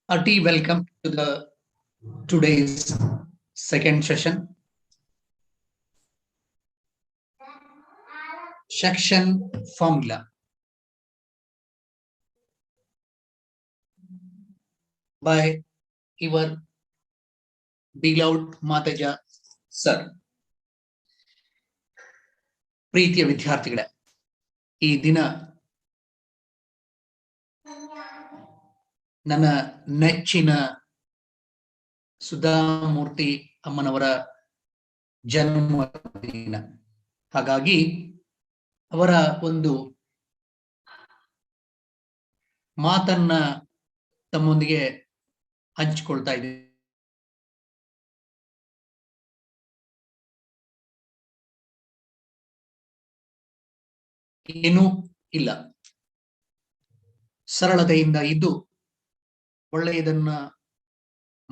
Hearty welcome to the today's second session. Section formula by your beloved Mataja sir. ಪ್ರೀತಿಯ ವಿದ್ಯಾರ್ಥಿಗಳೇ, ಈ ದಿನ ನನ್ನ ನೆಚ್ಚಿನ ಸುಧಾಮೂರ್ತಿ ಅಮ್ಮನವರ ಜನ್ಮದಿನ. ಹಾಗಾಗಿ ಅವರ ಒಂದು ಮಾತನ್ನ ತಮ್ಮೊಂದಿಗೆ ಹಂಚಿಕೊಳ್ತಾ ಇದ್ದೀನಿ. ಏನೂ ಇಲ್ಲ, ಸರಳತೆಯಿಂದ ಇದ್ದು ಒಳ್ಳೆಯದನ್ನ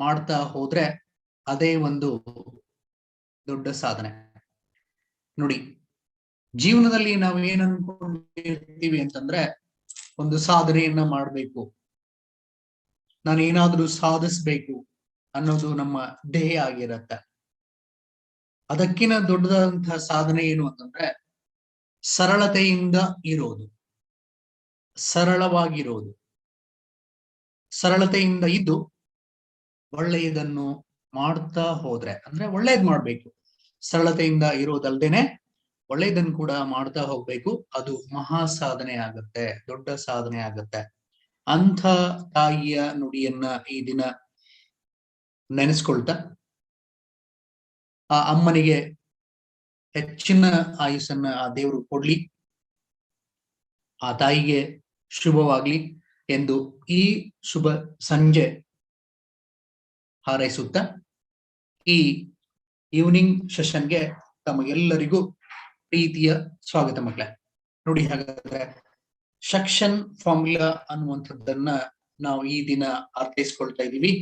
ಮಾಡ್ತಾ ಹೋದ್ರೆ ಅದೇ ಒಂದು ದೊಡ್ಡ ಸಾಧನೆ. ನೋಡಿ, ಜೀವನದಲ್ಲಿ ನಾವು ಏನ್ ಅನ್ಕೊಂಡಿರ್ತೀವಿ ಅಂತಂದ್ರೆ, ಒಂದು ಸಾಧನೆಯನ್ನ ಮಾಡ್ಬೇಕು, ನಾನೇನಾದ್ರೂ ಸಾಧಿಸ್ಬೇಕು ಅನ್ನೋದು ನಮ್ಮ ಧ್ಯೇಯ ಆಗಿರತ್ತೆ. ಅದಕ್ಕಿಂತ ದೊಡ್ಡದಾದಂತಹ ಸಾಧನೆ ಏನು ಅಂತಂದ್ರೆ ಸರಳತೆಯಿಂದ ಇರೋದು, ಸರಳವಾಗಿರೋದು. ಸರಳತೆಯಿಂದ ಇದ್ದು ಒಳ್ಳೆಯದನ್ನು ಮಾಡ್ತಾ ಹೋದ್ರೆ, ಅಂದ್ರೆ ಒಳ್ಳೇದ್ ಮಾಡ್ಬೇಕು, ಸರಳತೆಯಿಂದ ಇರೋದಲ್ದೇನೆ ಒಳ್ಳೆಯದನ್ನು ಕೂಡ ಮಾಡ್ತಾ ಹೋಗ್ಬೇಕು. ಅದು ಮಹಾ ಸಾಧನೆ ಆಗತ್ತೆ, ದೊಡ್ಡ ಸಾಧನೆ ಆಗತ್ತೆ. ಅಂಥ ತಾಯಿಯ ನುಡಿಯನ್ನ ಈ ದಿನ ನೆನೆಸ್ಕೊಳ್ತಾ, ಆ ಅಮ್ಮನಿಗೆ ಹೆಚ್ಚಿನ ಆಯುಸ್ಸನ್ನ ಆ ದೇವರು ಕೊಡ್ಲಿ, ಆ ತಾಯಿಗೆ ಶುಭವಾಗ್ಲಿ ಎಂದು ಈ ಶುಭ ಸಂಜೆ ಹಾರೈಸುತ್ತಾ ಈ ಈವ್ನಿಂಗ್ ಸೆಷನ್ಗೆ ತಮಗೆಲ್ಲರಿಗೂ ಪ್ರೀತಿಯ ಸ್ವಾಗತ ಮಕ್ಕಳೇ. ನೋಡಿ, ಹಾಗಾದ್ರೆ ಸೆಕ್ಷನ್ ಫಾರ್ಮುಲಾ ಅನ್ನುವಂಥದ್ದನ್ನ ನಾವು ಈ ದಿನ ಅರ್ಥೈಸ್ಕೊಳ್ತಾ ಇದ್ದೀವಿ.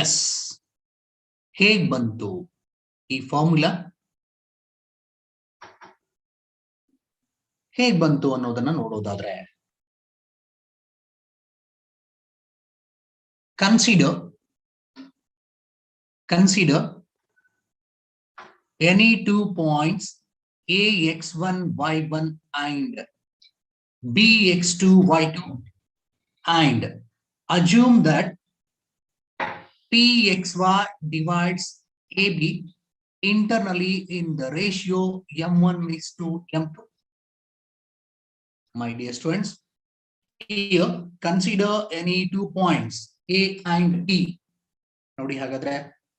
ಎಸ್, ಹೇಗ್ ಬಂತು ಈ ಫಾರ್ಮುಲಾ, ಹೇಗ್ ಬಂತು ಅನ್ನೋದನ್ನ ನೋಡೋದಾದ್ರೆ, consider any 2 points ax1 y1 and bx2 y2 and assume that pxy divides ab internally in the ratio m1:m2. My dear students, here consider any 2 points a and b. ನೋಡಿ, ಹಾಗಾದ್ರೆ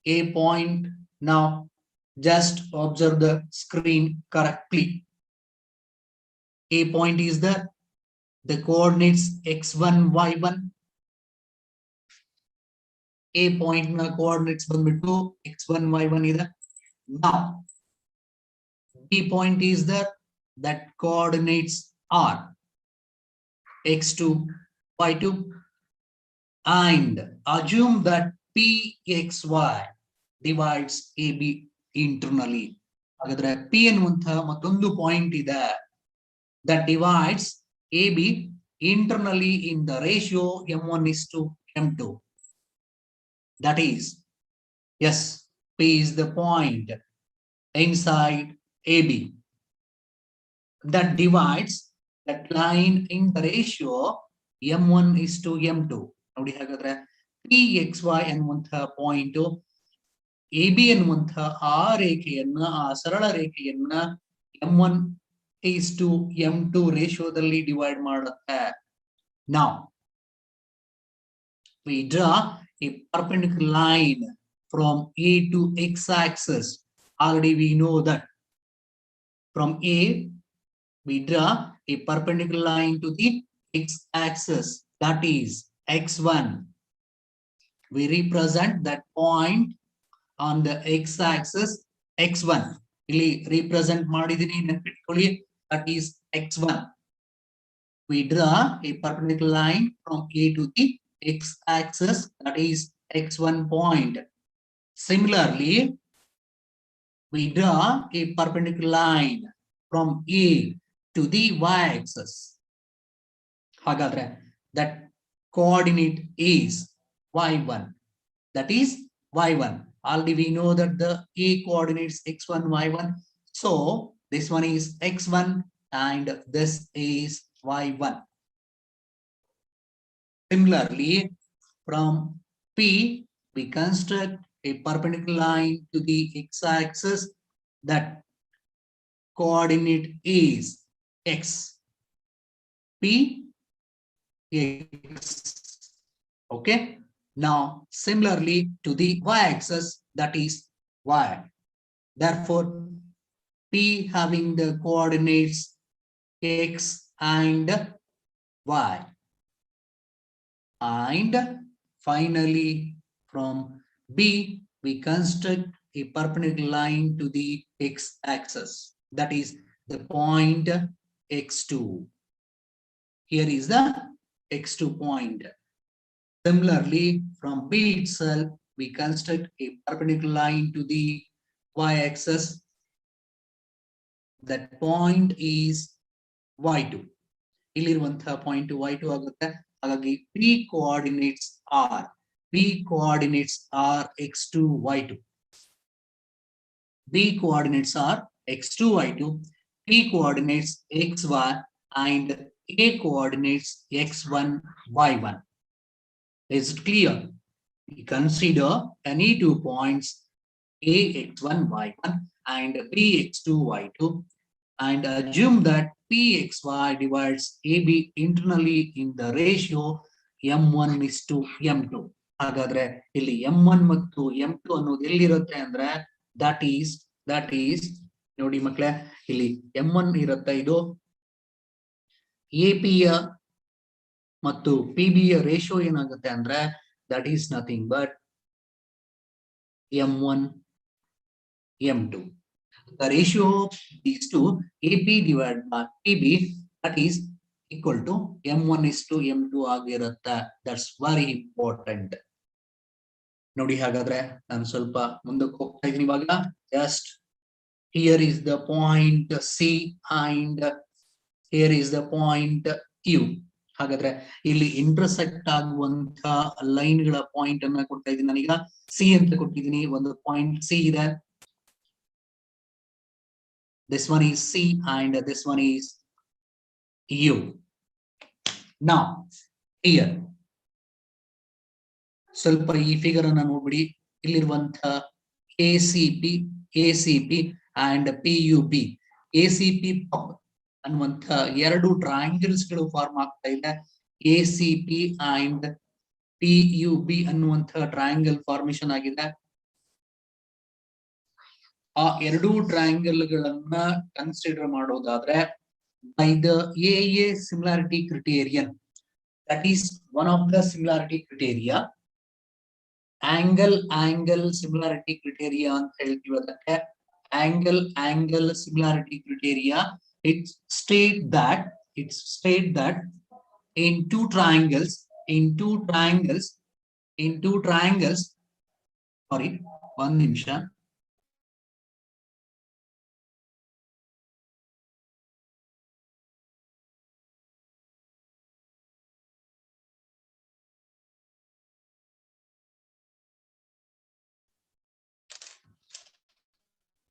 a point, now just observe the screen correctly. A point is the coordinates x1 y1. A point na coordinates ಬಂದ್ಬಿಟ್ಟು x1 y1 ಇದೆ. Now B point is that coordinates are x2 y2 and assume that pxy divides AB internally. ಹಾಗಾದ್ರೆ P ಅನ್ನುವಂತಹ ಮತ್ತೊಂದು point ಇದೆ that divides AB internally in the ratio m1:m2. That is, yes, P is the point inside AB that divides that line in the ratio m1:m2. ನೋಡಿ, ಹಾಗಾದ್ರೆ pxy ಅನ್ನುವಂತಹ point AB ಅನ್ನುವಂತಹ ಆ ರೇಖೆಯನ್ನ, ಆ ಸರಳ ರೇಖೆಯನ್ನ m1:m2 ರೇಷಿಯೋದಲ್ಲಿ ಡಿವೈಡ್ ಮಾಡುತ್ತೆ. Now we draw a perpendicular line from A to x-axis. Already we know that from A we draw a perpendicular line to the x-axis, that is x1. We represent that point on the x-axis x1. ಇಲ್ಲಿ represent ಮಾಡಿದೀನಿ, ನೆನಪಿಟ್ಕೊಳ್ಳಿ, that is x1. We draw a perpendicular line from A to the x-axis, that is x1 point. Similarly, we draw a perpendicular line from A to the y-axis. Hagadre, that coordinate is y1. That is y1. Already we know that the A coordinates x1, y1. So this one is x1 and this is y1. Similarly, from P, we construct a perpendicular line to the x-axis. That coordinate is x. P, x. Okay. Now, similarly to the y-axis, that is y. Therefore, P having the coordinates x and y. And finally, from B, we construct a perpendicular line to the x-axis. That is the point x2. Here is the x2 point. Similarly, from B itself, we construct a perpendicular line to the y-axis. That point is y2. ಇಲ್ಲಿರುವಂತಹ point y2 ಆಗುತ್ತೆ. ಹಾಗಾಗಿ P coordinates are x2 y2. B coordinates are x2 y2. P coordinates xy and A coordinates x1 y1. Is it clear? We consider any 2 points A x1 y1 and B x2 y2 and assume that Pxy divides AB internally in the ratio m1 is to m2. ಹಾಗಾದ್ರೆ ಇಲ್ಲಿ m1 ಮತ್ತು m2 ಅನ್ನೋದು ಎಲ್ಲಿರುತ್ತೆ ಅಂದ್ರೆ that is ನೋಡಿ ಮಕ್ಕಳೇ, ಇಲ್ಲಿ m1 ಇರುತ್ತೆ, ಇದು AP ಯ ಮತ್ತು PB ಯ ರೇಷಿಯೋ ಏನಾಗುತ್ತೆ ಅಂದ್ರೆ that is nothing but m1 m2. The ratio of these two, AP divided by PB, that is equal to m1 is to m2 ಆಗಿರುತ್ತೆ. That's very important. ನೋಡಿ, ಹಾಗಾದ್ರೆ ನಾನು ಸ್ವಲ್ಪ ಮುಂದಕ್ಕೆ ಹೋಗ್ತಾ ಇದ್ದೀನಿ ಇವಾಗ. Just here is the point C and here is the point Q. ಹಾಗಾದ್ರೆ ಇಲ್ಲಿ ಇಂಟರ್ಸೆಕ್ಟ್ ಆಗುವಂತ ಲೈನ್ ಗಳ ಪಾಯಿಂಟ್ ಅನ್ನ ಕೊಡ್ತಾ ಇದ್ದೀನಿ ನಾನೀಗ. C ಅಂತ ಕೊಟ್ಟಿದ್ದೀನಿ, ಒಂದು ಪಾಯಿಂಟ್ C ಇದೆ. This one is C and this one is U. Now, here, ಸ್ವಲ್ಪ ಈ ಫಿಗರ್ ಅನ್ನ ನೋಡ್ಬಿಡಿ. ಇಲ್ಲಿರುವಂತಹ ACP and PUB. ACP ಅನ್ನುವಂತ ಎರಡು ಟ್ರಯಾಂಗಲ್ಸ್ ಗಳು ಫಾರ್ಮ್ ಆಗ್ತಾ ಇದೆ. ACP and PUB ಅನ್ನುವಂತ ಟ್ರಯಾಂಗಲ್ ಫಾರ್ಮೇಶನ್ ಆಗಿದೆ. ಆ ಎರಡು ಟ್ರಯಾಂಗಲ್ ಗಳನ್ನ ಕನ್ಸಿಡರ್ ಮಾಡೋದಾದ್ರೆ by the AA similarity criterion, that is one of the similarity criteria, angle similarity criteria ಅಂತ ಹೇಳ್ತೀವಿ ಅದಕ್ಕೆ. angle similarity criteria, it state that in two triangles, sorry, one ನಿಮಿಷ.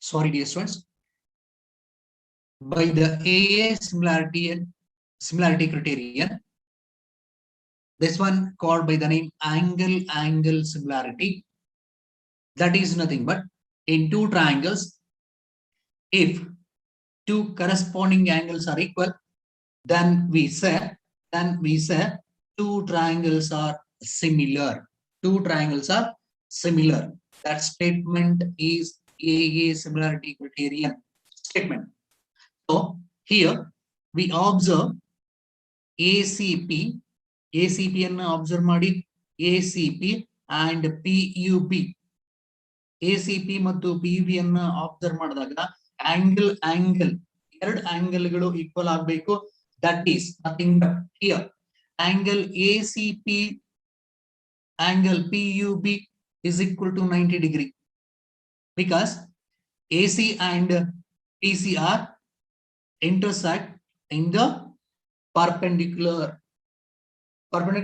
Sorry, dear students. By the AA similarity criterion, this one called by the name angle similarity, that is nothing but in two triangles, if two corresponding angles are equal, then we say two triangles are similar. That statement is AA similarity criterion statement. So here we observe ACP ಅನ್ನು observe ಮಾಡಿ, ACP and PUB. ACP ಮತ್ತು PUB ಅನ್ನ observe ಮಾಡಿದಾಗ angle ಎರಡು angle ಗಳು equal ಆಗಬೇಕು. That is nothing but here angle ACP angle PUB is equal to 90 degree. because AC and PC are intersect in the perpendicular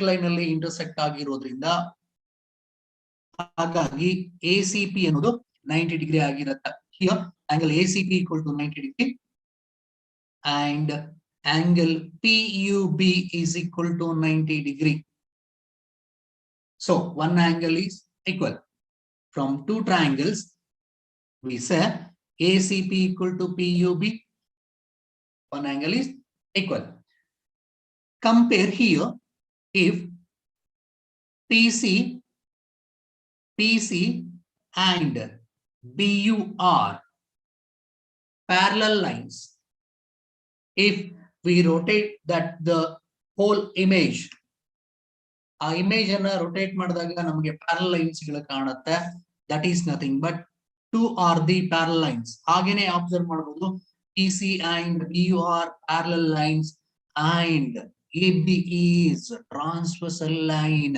line ಅಲ್ಲಿ intersect ಆಗಿರೋದ್ರಿಂದ ಹಾಗಾಗಿ ACP ಅನ್ನೋದು 90 ಡಿಗ್ರಿ ಆಗಿರುತ್ತೆ. Here angle ACP equal to 90 degree and angle PUB is equal to 90 degree. So one angle is equal. From two triangles, we say ACP equal to PUB. One angle is equal. Compare here if PC and BU are parallel lines. If we rotate that the whole image, ಆ image ಅನ್ನ rotate ಮಾಡಿದಾಗ ನಮಗೆ parallel lines ಗಳು ಕಾಣುತ್ತೆ. That is nothing but two are the parallel lines. ಹಾಗೇನೆ observe ಮಾಡಬಹುದು PC and BU are parallel lines and AB is transversal line.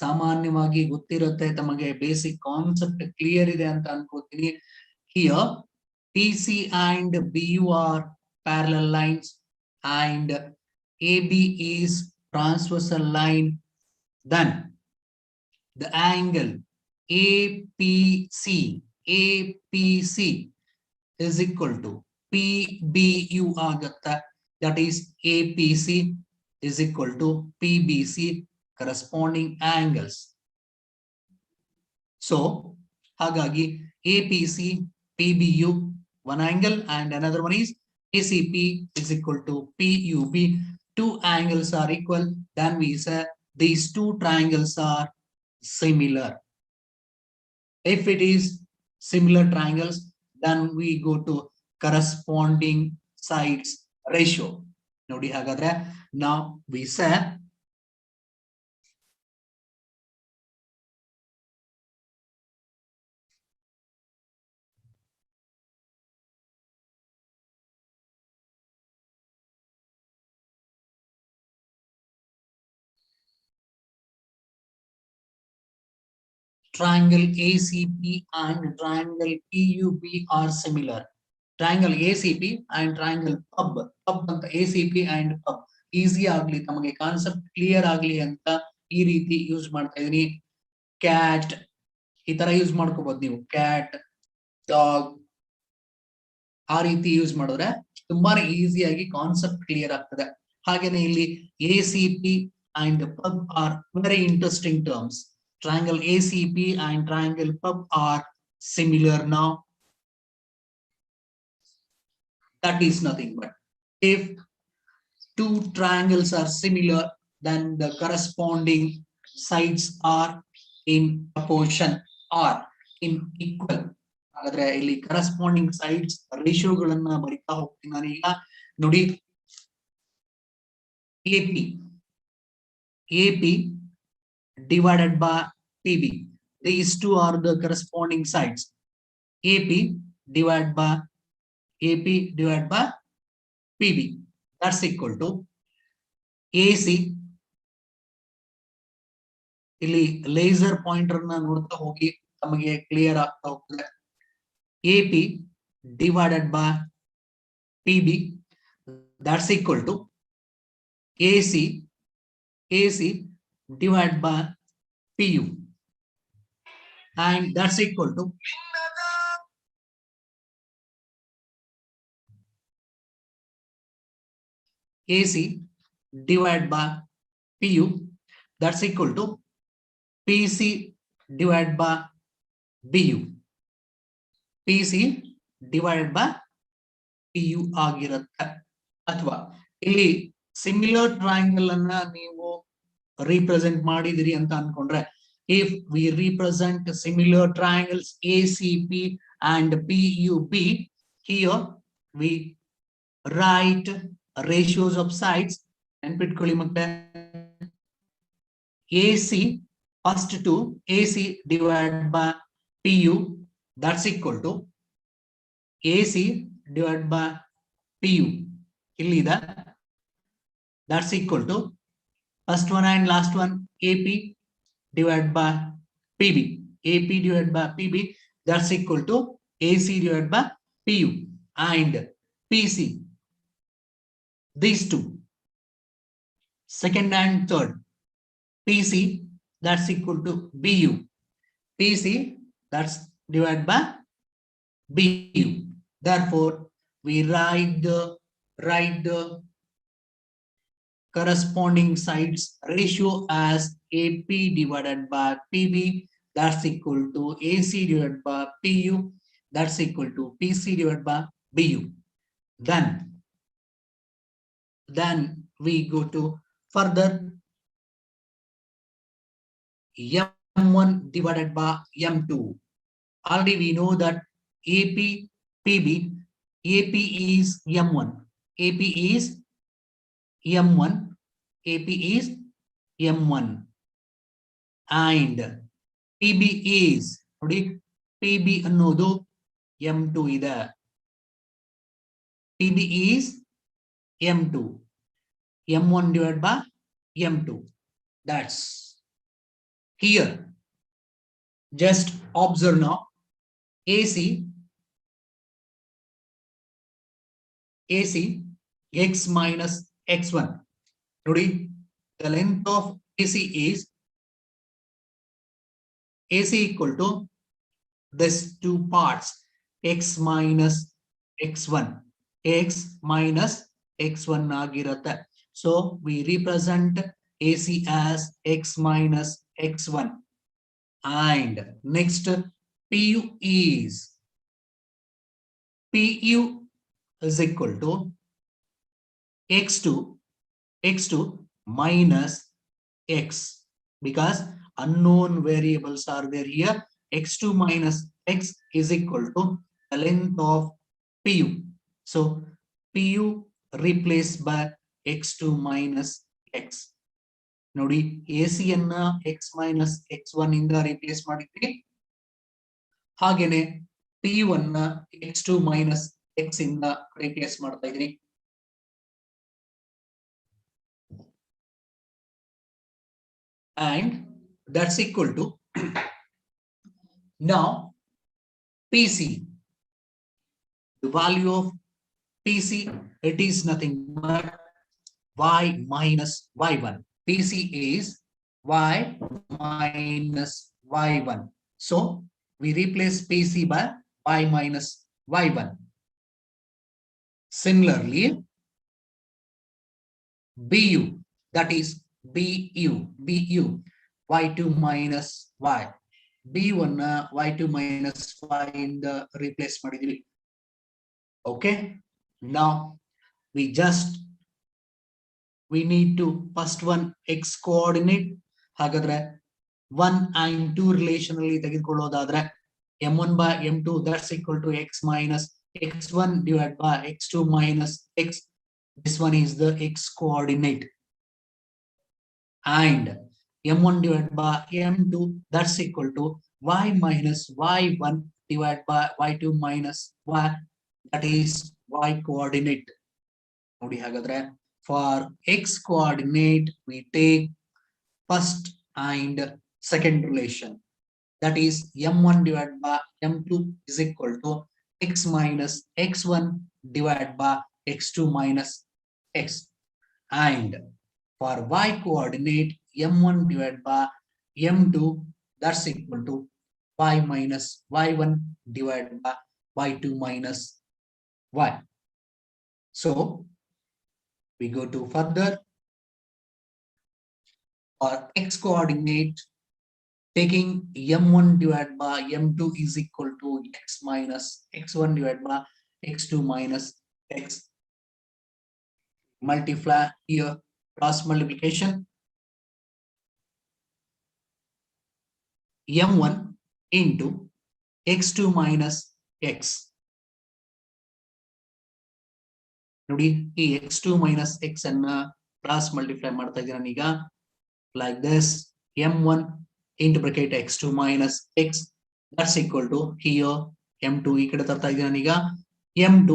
ಸಾಮಾನ್ಯವಾಗಿ ಗೊತ್ತಿರುತ್ತೆ ತಮಗೆ, ಬೇಸಿಕ್ ಕಾನ್ಸೆಪ್ಟ್ ಕ್ಲಿಯರ್ ಇದೆ ಅಂತ ಅನ್ಕೋತೀನಿ. Here PC and BU are parallel lines and AB is transversal line. Then the angle APC is equal to PBU agata. That is APC is equal to PBC, corresponding angles. So hagagi APC PBU one angle and another one is ACP is equal to PUB. Two angles are equal, then we say these two triangles are similar. If it is similar triangles, then we go to corresponding sides ratio. Nodi hagadre now we say triangle ACP and triangle PUB are similar. Triangle ACP and triangle PUB ಅಂತ ACP and PUB easy ಆಗ್ಲಿ, ತಮಗೆ concept clear ಆಗ್ಲಿ ಅಂತ ಈ ರೀತಿ use ಮಾಡ್ತಾ ಇದೀನಿ. Cat ಈ ತರ ಯೂಸ್ ಮಾಡ್ಕೋಬಹುದು ನೀವು, ಕ್ಯಾಟ್ ಡಾಗ್ ಆ ರೀತಿ ಯೂಸ್ ಮಾಡಿದ್ರೆ ತುಂಬಾನೇ ಈಸಿಯಾಗಿ ಕಾನ್ಸೆಪ್ಟ್ ಕ್ಲಿಯರ್ ಆಗ್ತದೆ. ಹಾಗೇನೆ ಇಲ್ಲಿ ACP and PUB are very interesting terms. Triangle ACP and triangle PUB are similar. Now that is nothing but if two triangles are similar, then the corresponding sides are in proportion or in equal. ಹಾಗಾದ್ರೆ ಇಲ್ಲಿ corresponding sides ratio ಗಳನ್ನ ಬರಿತಾ ಹೋಗ್ತೀನಿ ನಾನು ಈಗ. ನೋಡಿ AP divided by PB. These two are the corresponding sides. AP divided by PB. That's equal to AC. ಇಲ್ಲಿ laser pointer ನ ನೋಡ್ತಾ ಹೋಗಿ ನಮಗೆ ಕ್ಲಿಯರ್ ಆಗ್ತಾ ಹೋಗ್ತದೆ. AP divided by PB. That's equal to AC divided by PU, and that's equal to AC divided by PU. That's equal to PC divided by BU. PC divided by PU ಆಗಿರುತ್ತೆ. ಅಥವಾ ಇಲ್ಲಿ similar triangle ಅನ್ನ ನೀವು represent ಮಾಡಿದಿರಿ ಅಂತ ಅನ್ಕೊಂಡ್ರೆ, if we represent similar triangles ACP and PUB, here we write ratios of sides. ನೆನ್ಪಿಟ್ಕೊಳ್ಳಿ ಮತ್ತೆ, AC first to AC divided by PU, that's equal to AC divided by PU. ಇಲ್ಲಿದೆ, that's equal to first one and last one AP divided by PB. AP divided by PB, that's equal to AC divided by PU, and PC, these two, second and third, PC, that's equal to BU, PC, that's divided by BU. Therefore, we write the corresponding sides ratio as AP divided by PB, that's equal to AC divided by PU, that's equal to PC divided by BU. Then we go to further M1 divided by M2. Already we know that AP, PB, AP is M1, AP is M1, AP is M1, and PB is, ನೋಡಿ, PB ಅನ್ನೋದು M2 ಇದೆ, PB is M2, M1 divided by M2. That's here. Just observe now. AC x minus x1. Today, the length of AC is AC equal to these two parts, x minus x1, x minus x1 ಆಗಿರುತ್ತೆ. So we represent AC as x minus x1, and next PU is equal to x2 minus x, because unknown variables are there here. X2 minus x is equal to the length of PU. So PU replaced by x2 minus x. ನೋಡಿ, AC ಅನ್ನ x minus x1 ಇಂದ replace ಮಾಡಿದ್ವಿ, ಹಾಗೇನೆ PU ಅನ್ನ x2 minus x ಇಂದ replace ಮಾಡ್ತಾ ಇದ್ದೀನಿ. And that's equal to now PC, the value of PC, it is nothing but y minus y1. PC is y minus y1. So we replace PC by y minus y1. Similarly, BU, that is BU y2 minus y. B1 y2 minus y in the replace ಮಾಡಿದ್ವಿ. Okay, now we need to first one x coordinate. ಹಾಗಾದ್ರೆ 1 and 2 relation ಅಲ್ಲಿ ತೆಗೆದುಕೊಳ್ಳೋದಾದ್ರೆ m1 by m2, that's equal to x minus x1 divided by x2 minus x. This one is the x coordinate, and m1 divided by m2, that's equal to y minus y1 divided by y2 minus y, that is y coordinate. ನೋಡಿ, ಹಾಗಾದ್ರೆ for x coordinate we take first and second relation, that is m1 divided by m2 is equal to x minus x1 divided by x2 minus x, and for y coordinate m1 divided by m2, that's equal to y minus y1 divided by y2 minus y. So we go to further for x coordinate, taking m1 divided by m2 is equal to x minus x1 divided by x2 minus x. Multiply here, cross multiplication, m1 into x2 minus x. ನೋಡಿ, ಈ x2 minus x ಅನ್ನ cross multiply ಮಾಡ್ತಾ ಇದ್ದೀನಿ ನಾನೀಗ, like this, m1 into bracket x2 minus x, that's equal to here m2 ಈ ಕಡೆ ತರ್ತಾ ಇದ್ದೀನಿ ನಾನೀಗ, m2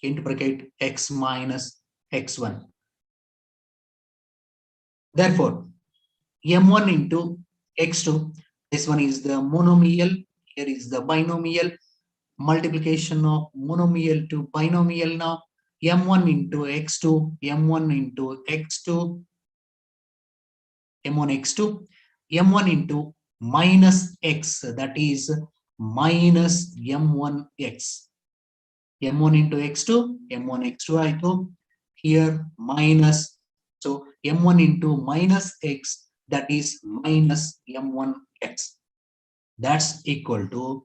into bracket x minus x1. Therefore m1 into x2, this one is the monomial Here is the binomial multiplication of monomial to binomial now. M1 into x2, M1 into x2, M1 x2, M1 into minus x, that is minus M1 x. M1 into x2, M1 x2 I2, here minus, so M1 into minus x, that is minus M1 x. That's equal to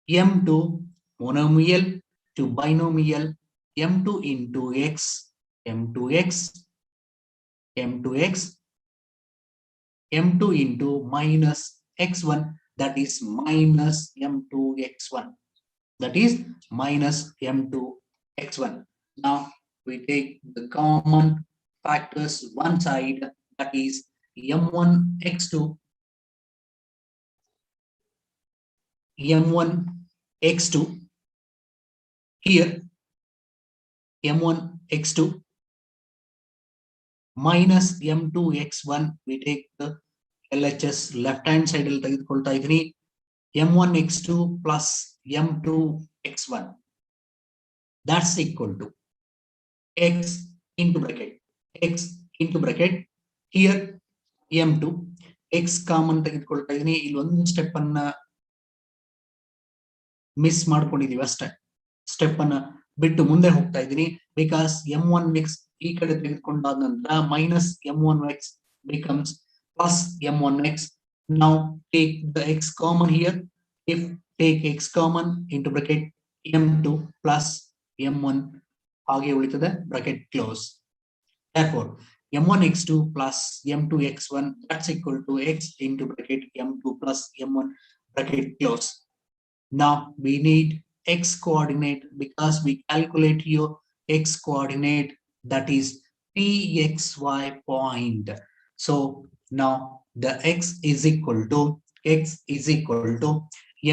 M2 monomial to binomial, M2 into x, M2x, M2x, M2 into minus x1, that is minus M2x1. That is minus M2x1. Now we take the common factors one side, that is M1x2, M1x2, here M1x2 minus M2x1, we take the LHS left hand side M1x2 plus M2x1, that's equal to x into bracket, here M2 x common step miss ಮಾಡ್ಕೊಂಡಿದೀವಿ ಅಷ್ಟೇ, step ಅನ್ನ ಬಿಟ್ಟು ಮುಂದೆ ಹೋಗ್ತಾ ಇದ್ದೀನಿ. Because M1x ಈ ಕಡೆ ತೆಗೆದುಕೊಂಡಾದ ನಂತರ minus M1x becomes plus M1x. Now take the x common here. If take x common into bracket M2 plus M1 ಹಾಗೆ ಉಳಿತದೆ, bracket close. Therefore M1x2 plus M2x1, that's equal to x into bracket M2 plus M1 bracket close. Now we need x coordinate because we calculate your x coordinate, that is pxy point. So now the x is equal to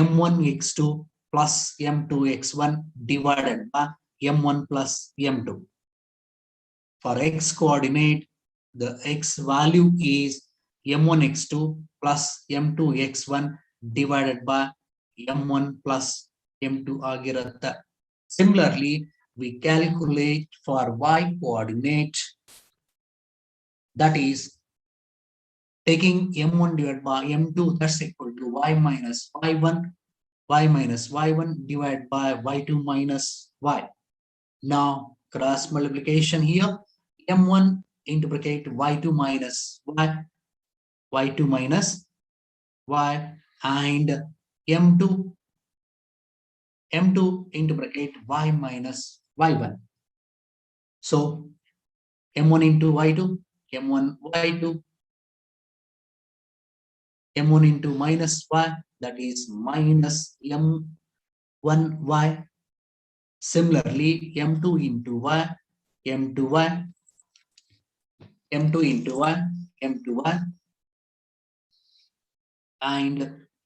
m1x2 plus m2x1 divided by m1 plus m2. For x coordinate, the x value is m1x2 plus m2x1 divided by M1 plus M2 ಆಗಿರುತ್ತೆ. Similarly, we calculate for y coordinate, that is taking M1 divided by M2, that's equal to y minus y1 divided by y2 minus y. Now cross multiplication here, M1 into bracket y2 minus y and M2 into bracket y minus y1. So M1 into y2, M1 y2, M1 into minus y, that is minus M1 y. Similarly M2 into y, M2 y, M2 into y, M2 y, and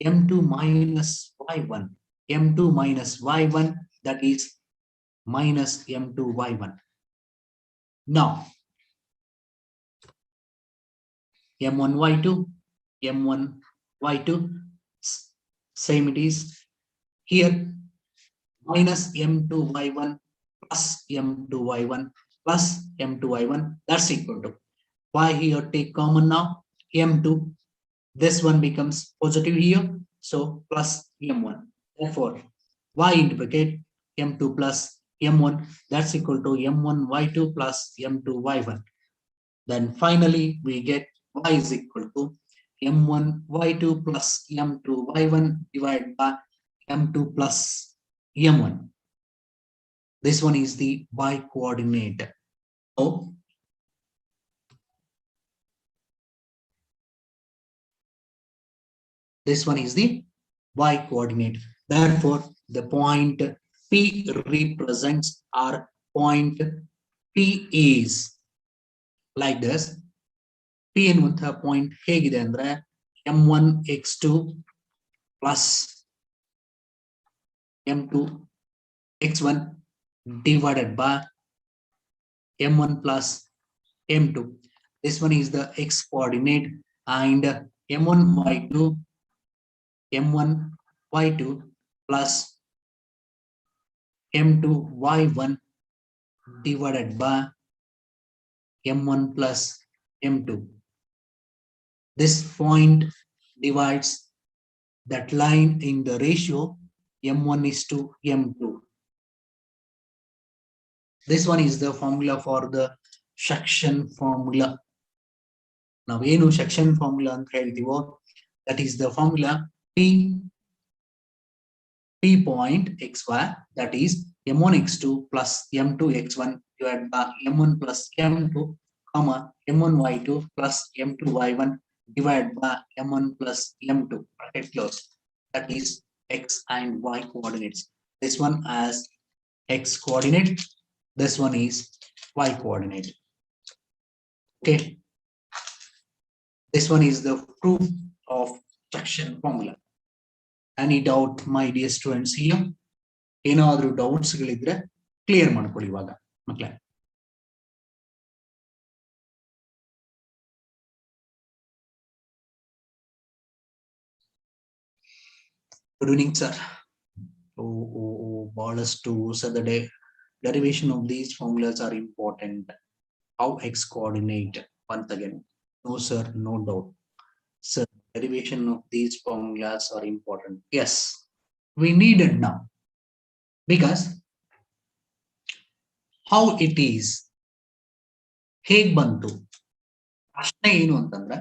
M2 minus y1, M2 minus y1, that is minus M2 y1. Now M1 y2, M1 y2, same it is here, minus M2 y1 plus M2 y1 plus M2 y1, that's equal to y. Here take common now, M2, this one becomes positive here, so plus M1. Therefore y into bracket M2 plus M1, that's equal to M1 y2 plus M2 y1. Then finally we get y is equal to M1 y2 plus M2 y1 divided by M2 plus M1. This one is the y coordinate. So this one is the y coordinate. Therefore the point P represents our point P is like this. P ಎನ್ನುವಂತಹ point ಹೇಗಿದೆ ಅಂದ್ರೆ M1 x2 plus M2 x1 divided by M1 plus M2. This one is the x coordinate, and M1 y2 m1 y2 plus m2 y1 divided by m1 plus m2. This point divides that line in the ratio m1 is to m2. This one is the formula for the section formula. Now ಏನು section formula ಅಂತ ಹೇಳ್ತೀವೋ, that is the formula p point xy, that is m1 x2 plus m2 x1 divided by m1 plus m2 comma m1 y2 plus m2 y1 divided by m1 plus m2, bracket close. That is x and y coordinates. This one as x coordinate, this one is y coordinate. Okay, this one is the proof of section formula. Any doubt, my dear students here? ಏನಾದರೂ doubts ಗಳಿದ್ರೆ clear ಮಾಡ್ಕೊಳ್ಳಿ ಇವಾಗ ಮಕ್ಕಳೇ. Good evening, sir. ಬಹಳಷ್ಟು so the derivation of these formulas are important. How x coordinate? Once again, no sir, no doubt. Sir, derivation of these formulas are important. Yes, we need it now. Because how it is, ಹೇಗ್ ಬಂತು ಪ್ರಶ್ನೆ ಏನು ಅಂತಂದ್ರೆ,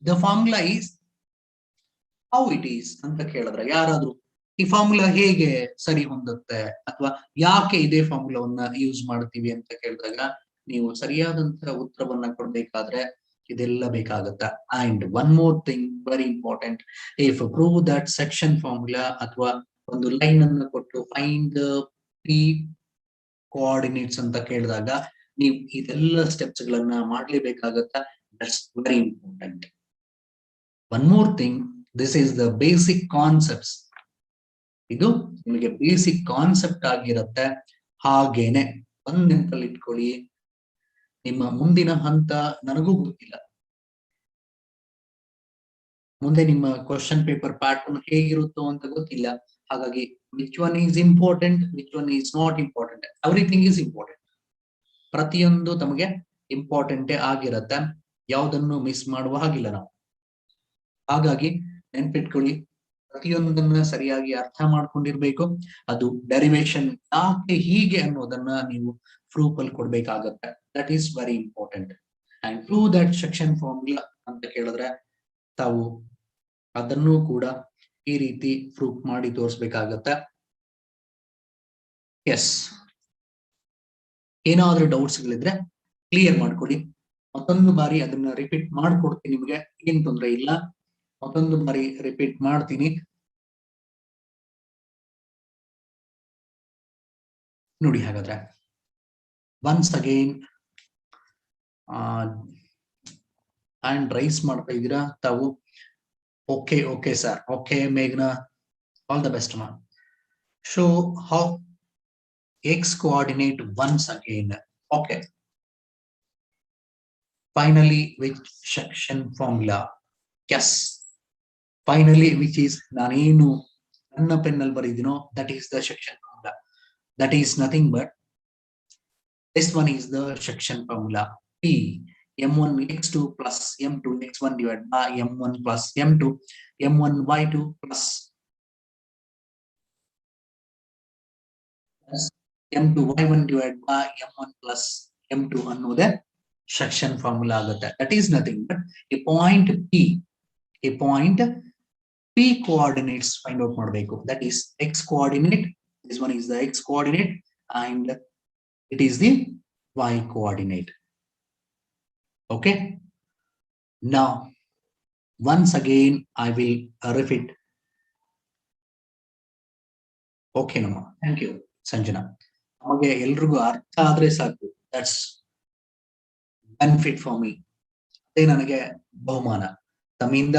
the formula is how it is ಅಂತ ಕೇಳಿದ್ರೆ ಯಾರಾದ್ರೂ ಈ formula ಹೇಗೆ ಸರಿ ಹೊಂದುತ್ತೆ ಅಥವಾ ಯಾಕೆ ಇದೇ ಫಾರ್ಮುಲಾವನ್ನ ಯೂಸ್ ಮಾಡ್ತೀವಿ ಅಂತ ಕೇಳಿದಾಗ ನೀವು ಸರಿಯಾದಂತಹ ಉತ್ತರವನ್ನ ಕೊಡ್ಬೇಕಾದ್ರೆ ಇದೆಲ್ಲ ಬೇಕಾಗತ್ತೆ. And one more thing very important, if prove that section formula ಅಥವಾ ಒಂದು ಲೈನ್ ಅನ್ನು ಕೊಟ್ಟು ಫೈಂಡ್ ದ ಪಿ ಕೋಆರ್ಡಿನೇಟ್ಸ್ ಅಂತ ಕೇಳಿದಾಗ ನೀವು ಇದೆಲ್ಲ ಸ್ಟೆಪ್ಸ್ ಗಳನ್ನ ಮಾಡ್ಲೇಬೇಕಾಗತ್ತ. That's very important. One more thing, this is the basic concepts. ಇದು ನಿಮಗೆ ಬೇಸಿಕ್ ಕಾನ್ಸೆಪ್ಟ್ ಆಗಿರುತ್ತೆ. ಹಾಗೇನೆ ಒಂದ್ ನೆನಪಲ್ಲಿ ಇಟ್ಕೊಳ್ಳಿ, ನಿಮ್ಮ ಮುಂದಿನ ಹಂತ ನನಗೂ ಗೊತ್ತಿಲ್ಲ, ಮುಂದೆ ನಿಮ್ಮ ಕ್ವಶನ್ ಪೇಪರ್ ಪ್ಯಾಟರ್ನ್ ಹೇಗಿರುತ್ತೋ ಅಂತ ಗೊತ್ತಿಲ್ಲ. ಹಾಗಾಗಿ which one is important, which one is not important, everything is important. ಪ್ರತಿಯೊಂದು ತಮಗೆ ಇಂಪಾರ್ಟೆಂಟೇ ಆಗಿರತ್ತೆ, ಯಾವುದನ್ನು ಮಿಸ್ ಮಾಡುವ ಹಾಗಿಲ್ಲ ನಾವು. ಹಾಗಾಗಿ ನೆನ್ಪಿಟ್ಕೊಳ್ಳಿ, ಪ್ರತಿಯೊಂದನ್ನ ಸರಿಯಾಗಿ ಅರ್ಥ ಮಾಡ್ಕೊಂಡಿರ್ಬೇಕು. ಅದು ಡೆರಿವೇಶನ್ ಯಾಕೆ ಹೀಗೆ ಅನ್ನೋದನ್ನ ನೀವು ಪ್ರೂಫ್ ಅಲ್ಲಿ ಕೊಡ್ಬೇಕಾಗತ್ತೆ. That is very important. And prove that section formula ಅಂತ ಕೇಳಿದ್ರೆ ತಾವು ಅದನ್ನು ಕೂಡ ಈ ರೀತಿ ಪ್ರೂಫ್ ಮಾಡಿ ತೋರಿಸ್ಬೇಕಾಗತ್ತೆ. ಎಸ್, ಏನಾದ್ರೂ ಡೌಟ್ಸ್ ಗಳಿದ್ರೆ ಕ್ಲಿಯರ್ ಮಾಡ್ಕೊಡಿ. ಮತ್ತೊಂದು ಬಾರಿ ಅದನ್ನ ರಿಪೀಟ್ ಮಾಡ್ಕೊಡ್ತೀನಿ, ನಿಮ್ಗೆ ಏನ್ ತೊಂದರೆ ಇಲ್ಲ. ಮತ್ತೊಂದು ಬಾರಿ ರಿಪೀಟ್ ಮಾಡ್ತೀನಿ, ನೋಡಿ. ಹಾಗಾದ್ರೆ ಒನ್ಸ್ ಅಗೈನ್ ಹ್ಯಾಂಡ್ ರೈಸ್ ಮಾಡ್ತಾ ಇದ್ದೀರಾ ತಾವು. ಓಕೆ ಓಕೆ ಸರ್, ಓಕೆ ಮೇಘ್ನಾ, ಆಲ್ ದ ಬೆಸ್ಟ್ ಮಾ. Show how x coordinate once again. Okay, finally which section formula? Yes, finally which is naneenu nanna pennal baridino, that is the section formula. That is nothing but this one is the section formula. P m1 x2 plus m2 x1 divided by m1 plus m2 m1 y2 plus m2 y1 divided by m1 plus m2 ಅನ್ನೋದೇ section formula ಆಗುತ್ತೆ. That is nothing but a point P coordinates find out ಮಾಡಬೇಕು. That is x coordinate. This one is the x coordinate and it is the y coordinate. Okay, now once again I will repeat. Okay Nama, thank you Sanjana. ನಮಗೆ ಎಲ್ರಿಗೂ ಅರ್ಥ ಆದ್ರೆ ಸಾಕು, that's benefit for me. ಅದೇ ನನಗೆ ಬಹುಮಾನ ತಮ್ಮಿಂದ.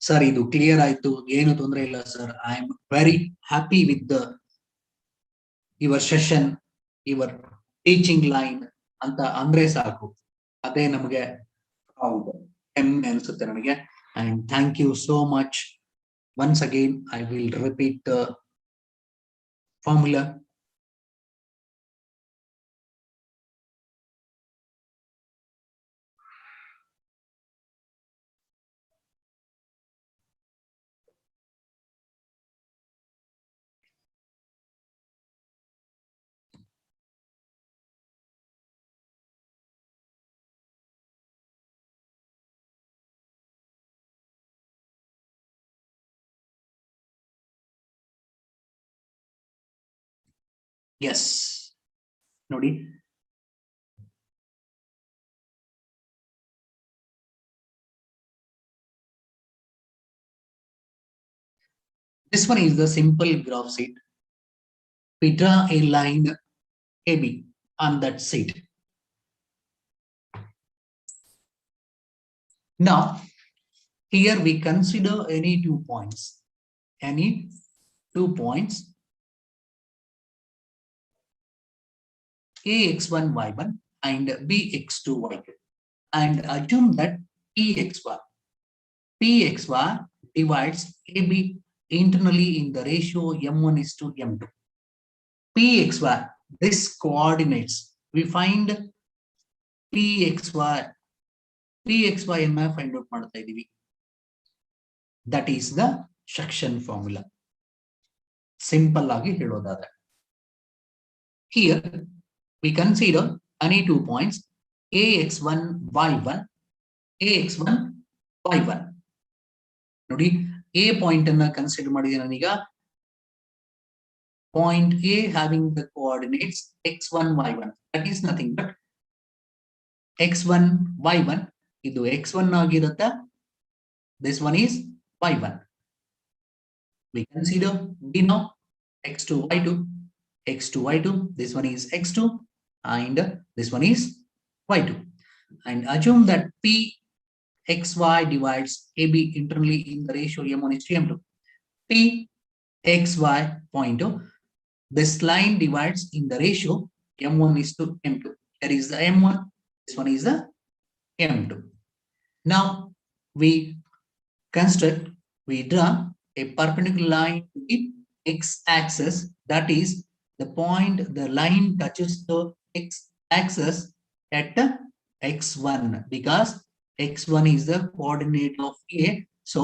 Sir ಇದು ಕ್ಲಿಯರ್ ಆಯ್ತು, ಏನು ತೊಂದರೆ ಇಲ್ಲ sir, I am very happy with your session, your teaching line ಅಂತ ಅಂದ್ರೆ ಸಾಕು. ಅದೇ ನಮಗೆ ಹೆಮ್ಮೆ ಅನ್ಸುತ್ತೆ ನನಗೆ. And thank you so much. Once again, I will repeat the formula. Yes. Nodi. This one is the simple graph sheet. We draw a line AB on that sheet. Now, here we consider any 2 points. Any 2 points. AX1, Y1 and BX2, Y2. And assume that PXY divides AB internally in the ratio M1 is to M2. PXY, this coordinates. We find PXY and find out ಮಾಡ್ತಾ ಇದೀವಿ. That is the section formula. Simple ಆಗಿ ಹೇಳೋದಾದ್ರೆ. Here we consider any 2 points AX1, Y1, AX1, Y1. ನೋಡಿ A point ಅನ್ನ consider ಮಾಡಿದ್ರೆ ನಾನೀಗ point A having the coordinates x1, y1. That is nothing but x1, y1. ಇದು x1 ಆಗಿರುತ್ತೆ. This one is y1. We consider B now x2, y2, x2, y2. This one is x2 and this one is y2. And assume that P xy divides AB internally in the ratio M1 is to M2. P xy point. This line divides in the ratio M1 is to M2. Here is the M1, this one is the M2. Now we draw a perpendicular line to the x-axis. That is the point the line touches the x-axis at x1 because x1 is the coordinate of A. So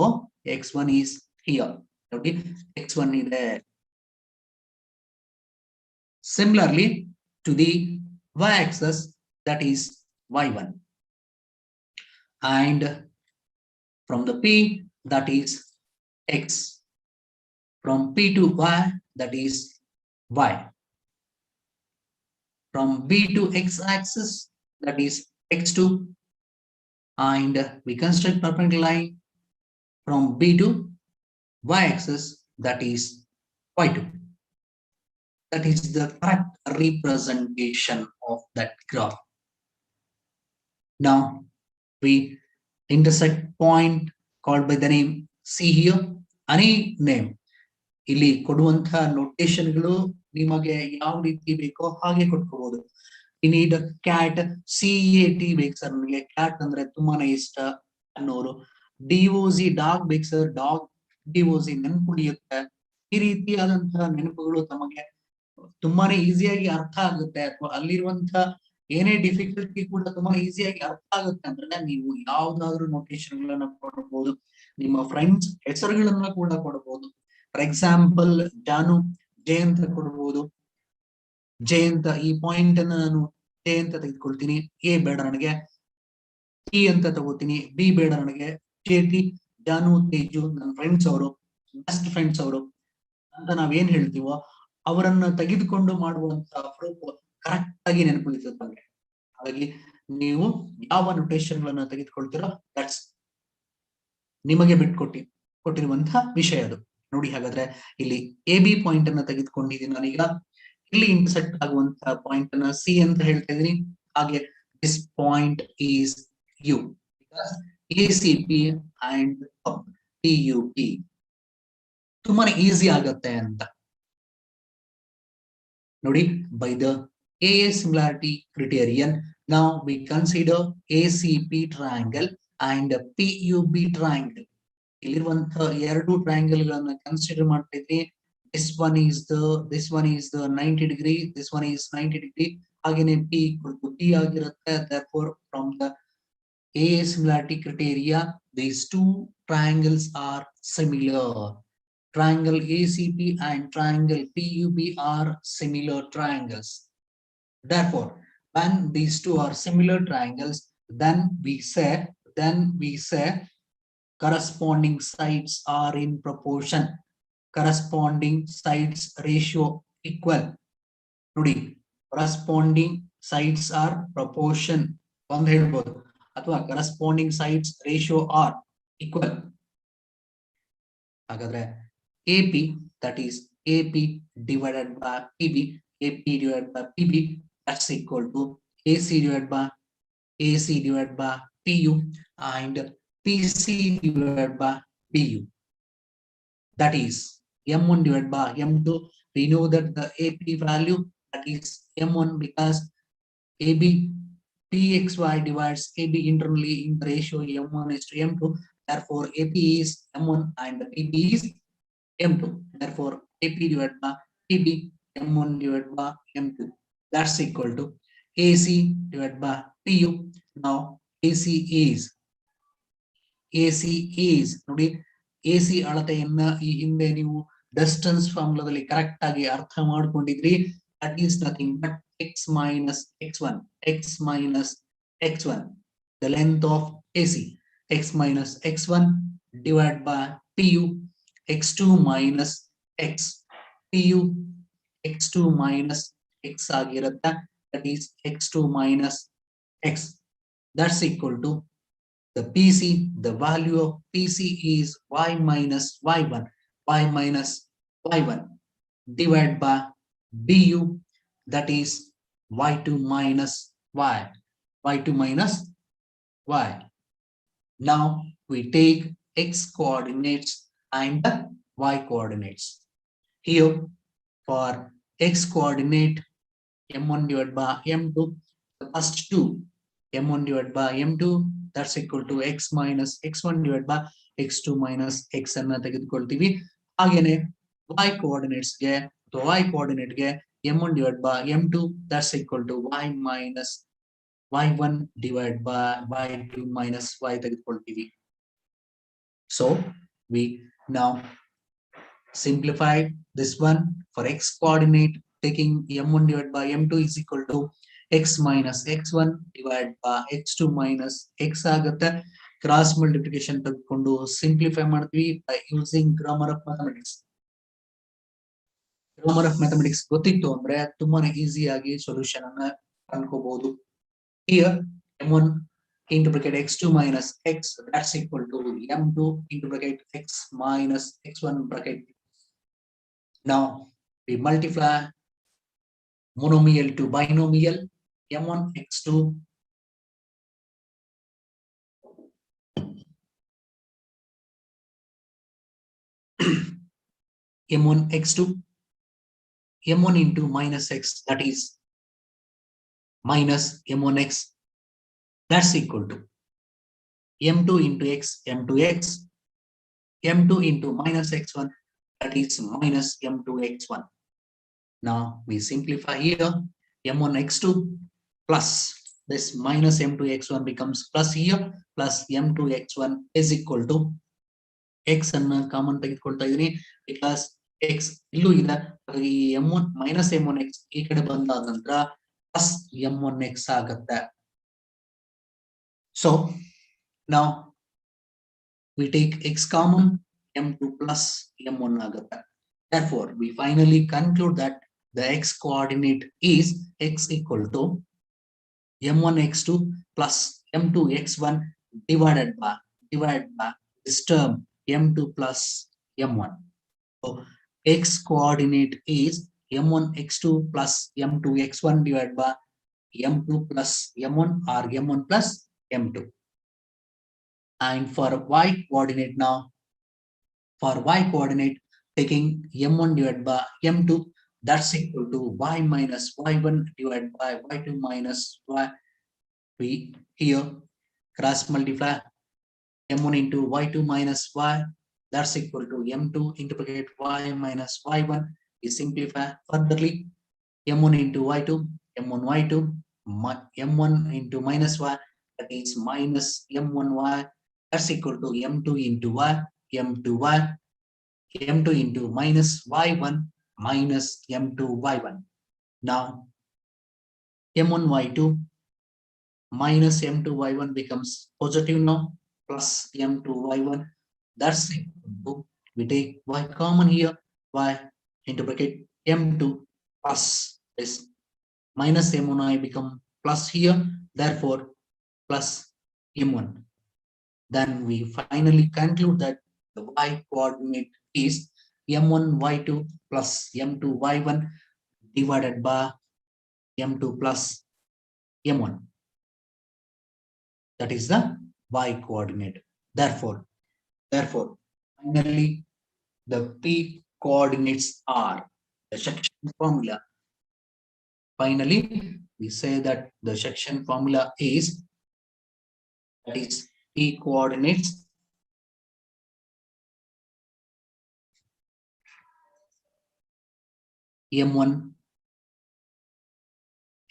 x1 is here. Okay, x1 is there. Similarly to the y-axis, that is y1, and from the P, that is x, from P to y, that is y, from B to x-axis, that is x2, and we construct perpendicular line from B to y-axis, that is y2. That is the correct representation of that graph. Now we intersect point called by the name C here. Any name. ಇಲ್ಲಿ ಕೊಡುವಂತಹ ನೋಟೇಶನ್ಗಳು ನಿಮಗೆ ಯಾವ ರೀತಿ ಬೇಕೋ ಹಾಗೆ ಕೊಟ್ಕೋಬಹುದು. You need cat, CAT ಬೇಕು sir ನನಗೆ cat ಅಂದ್ರೆ ತುಂಬಾನೇ ಇಷ್ಟ ಅನ್ನೋರು. DOG ಡಾಗ್ ಬೇಕು ಸರ್, ಡಾಗ್ DOG ನೆನಪುಳಿಯುತ್ತೆ. ಈ ರೀತಿಯಾದಂತಹ ನೆನಪುಗಳು ತಮಗೆ ತುಂಬಾನೇ ಈಸಿಯಾಗಿ ಅರ್ಥ ಆಗುತ್ತೆ ಅಥವಾ ಅಲ್ಲಿರುವಂತಹ ಏನೇ ಡಿಫಿಕಲ್ಟಿ ಕೂಡ ತುಂಬಾ ಈಸಿಯಾಗಿ ಅರ್ಥ ಆಗುತ್ತೆ ಅಂದ್ರೆ ನೀವು ಯಾವ್ದಾದ್ರು ನೋಟೇಶನ್ ಗಳನ್ನ ಕೊಡಬಹುದು. ನಿಮ್ಮ ಫ್ರೆಂಡ್ಸ್ ಹೆಸರುಗಳನ್ನ ಕೂಡ ಕೊಡಬಹುದು. ಫಾರ್ ಎಕ್ಸಾಂಪಲ್ ಜಾನು ಜೆ ಅಂತ ಕೊಡಬಹುದು. ಜೆ ಅಂತ ಈ ಪಾಯಿಂಟ್ ಅನ್ನ ನಾನು ಜೆ ಅಂತ ತೆಗೆದುಕೊಳ್ತೀನಿ. ಎ ಬೇಡ ನನಗೆ, ಟಿ ಅಂತ ತಗೋತೀನಿ. ಬಿ ಬೇಡ ನನಗೆ, ಜೆ-ಟಿ, ಜಾನು, ತೇಜು ನನ್ನ ಫ್ರೆಂಡ್ಸ್ ಅವರು, ಬೆಸ್ಟ್ ಫ್ರೆಂಡ್ಸ್ ಅವರು ಅಂತ ನಾವೇನ್ ಹೇಳ್ತೀವೋ ಅವರನ್ನ ತೆಗೆದುಕೊಂಡು ಮಾಡುವಂತಹ ಪ್ರೂಫ್ ಕರೆಕ್ಟ್ ಆಗಿ ನೆನಪುಳಿಸುತ್ತೆ. ಹಾಗಾಗಿ ನೀವು ಯಾವ ನೋಟೇಶನ್ ಗಳನ್ನ ತೆಗೆದುಕೊಳ್ತೀರೋ ದಟ್ಸ್ ನಿಮಗೆ ಕೊಟ್ಟಿರುವಂತಹ ವಿಷಯ ಅದು. ನೋಡಿ ಹಾಗಾದ್ರೆ ಇಲ್ಲಿ ಎ ಬಿ ಪಾಯಿಂಟ್ ಅನ್ನ ತೆಗೆದುಕೊಂಡಿದ್ದೀನಿ ನಾನೀಗ. ಇಲ್ಲಿ ಇಂಟರ್ಸೆಕ್ಟ್ ಆಗುವಂತಹ ಪಾಯಿಂಟ್ ಅನ್ನ ಸಿ ಅಂತ ಹೇಳ್ತಾ ಇದೀನಿ. ಹಾಗೆ this point is you because ACP and TUP ತುಂಬಾನೇ ಈಸಿ ಆಗತ್ತೆ ಅಂತ ನೋಡಿ. by the AA similarity criterion, now we consider ACP triangle and PUB triangle. ಇಲ್ಲಿರುವಂತಹ ಎರಡು ಟ್ರಯಾಂಗಲ್ ಗಳನ್ನ ಕನ್ಸಿಡರ್ ಮಾಡ್ತಾ ಇದ್ರಿ. this one is the 90 degree, this one is 90 degree. ಹಾಗೇನೆ P equal to P ಆಗಿರುತ್ತೆ. Therefore from the A similarity criteria, these two triangles are similar. Triangle ACP and triangle PUB are similar triangles. Therefore, when these two are similar triangles, then we say corresponding sides are in proportion. Corresponding sides ratio equal. Nodi, corresponding sides are proportion. ಒಂದು ಹೇಳ್ಬೋದು ಅಥವಾ corresponding sides ratio are equal. ಹಾಗಾದ್ರೆ AP, that is AP divided by PB, AP divided by PB, that's equal to AC divided by PU and PC divided by PU. That is M1 divided by M2. We know that the AP value, that is M1, because AB PXY divides AB internally in the ratio M1 is to M2. Therefore, AP is M1 and PB is M2. Therefore, AP divided by PB, M1 divided by M2. That's equal to AC divided by PU. Now, AC is ನೋಡಿ, AC ಅಳತೆಯನ್ನ ಈ ಹಿಂದೆ ನೀವು distance ಫಾರ್ಮುಲಾದಲ್ಲಿ correct ಆಗಿ ಅರ್ಥ ಮಾಡ್ಕೊಂಡಿದ್ರಿ. That is nothing but x minus x1, the length of AC, x minus x1 divided by PU, x2 minus x, PU x2 minus x ಆಗಿರುತ್ತೆ. That is x2 minus x. That's equal to the PC. The value of PC is y minus y1, divided by BU, that is y2 minus y. Now we take x coordinates and the y coordinates. Here for x coordinate, m1 divided by m2, the first two, m1 divided by m2, that's equal to x minus x1 divided by x2 minus x ಅನ್ನು ತೆಗೆದುಕೊಳ್ತೀವಿ. ಹಾಗೇನೆ y coordinates ಗೆ m1 divided by m2, that's equal to y minus y1 divided by y2 minus y ತೆಗೆದುಕೊಳ್ತೀವಿ. So we now simplify this one. For x coordinate, taking m1 divided by m2 is equal to x minus x1 divided by x2 minus x ಆಗುತ್ತೆ. Cross multiplication ತೆಗೆದುಕೊಂಡು simplify ಮಾಡ್ತೀವಿ by using grammar of mathematics. Grammar of mathematics ಗೊತ್ತಿತ್ತು ಅಂದ್ರೆ ತುಂಬಾನೇ easy ಆಗಿ solution ಅನ್ನ ಕಂಡುಕೋಬಹುದು. Here m1 into bracket x2 minus x, that's equal to m2 into bracket x minus x1 bracket. Now we multiply monomial to binomial, m1 x2 m1 x2 m1 into minus x, that is minus m1x, that's equal to m2 into x, m2 into minus x1, that is minus m2 x1. Now we simplify here, m1 x2 plus this minus m2 x1 becomes plus here, plus m2 x1 is equal to x ಅನ್ನ common ತೆಗೆದುಕೊಳ್ತಾ ಇದೀನಿ, because x ಇಲ್ಲೂ ಇದೆ. ಹಾಗಾಗಿ m1 minus m1x ಈ ಕಡೆ ಬಂದಾದ ನಂತರ plus m1x ಆಗುತ್ತೆ. So now we take x common, m2 plus m1 ಆಗುತ್ತೆ. Therefore we finally conclude that the x coordinate is x equal to m1 x2 plus m2 x1 divided by this term m2 plus m1. So x coordinate is m1 x2 plus m2 x1 divided by m2 plus m1 or m1 plus m2. And for y coordinate, now for y coordinate, taking m1 divided by m2, that's equal to y minus y1 divided by y2 minus y. We here cross multiply m1 into y2 minus y, that's equal to m2 into bracket y minus y1. We simplify furtherly, m1 into y2, m1 y2, m1 into minus y, that is minus m1y, that's equal to m2 into y, m2y, m2 into minus y1 minus m2 y1. Now m1 y2 minus m2 y1 becomes positive now, plus m2 y1, that's equal to, we take y common here, y into bracket m2 plus this minus m1 become plus here, therefore plus m1. Then we finally conclude that the y coordinate is m1 y2 plus m2 y1 divided by m2 plus m1. That is the y coordinate. Therefore, finally, the p coordinates are the section formula. Finally, we say that the section formula is, that is p coordinates m1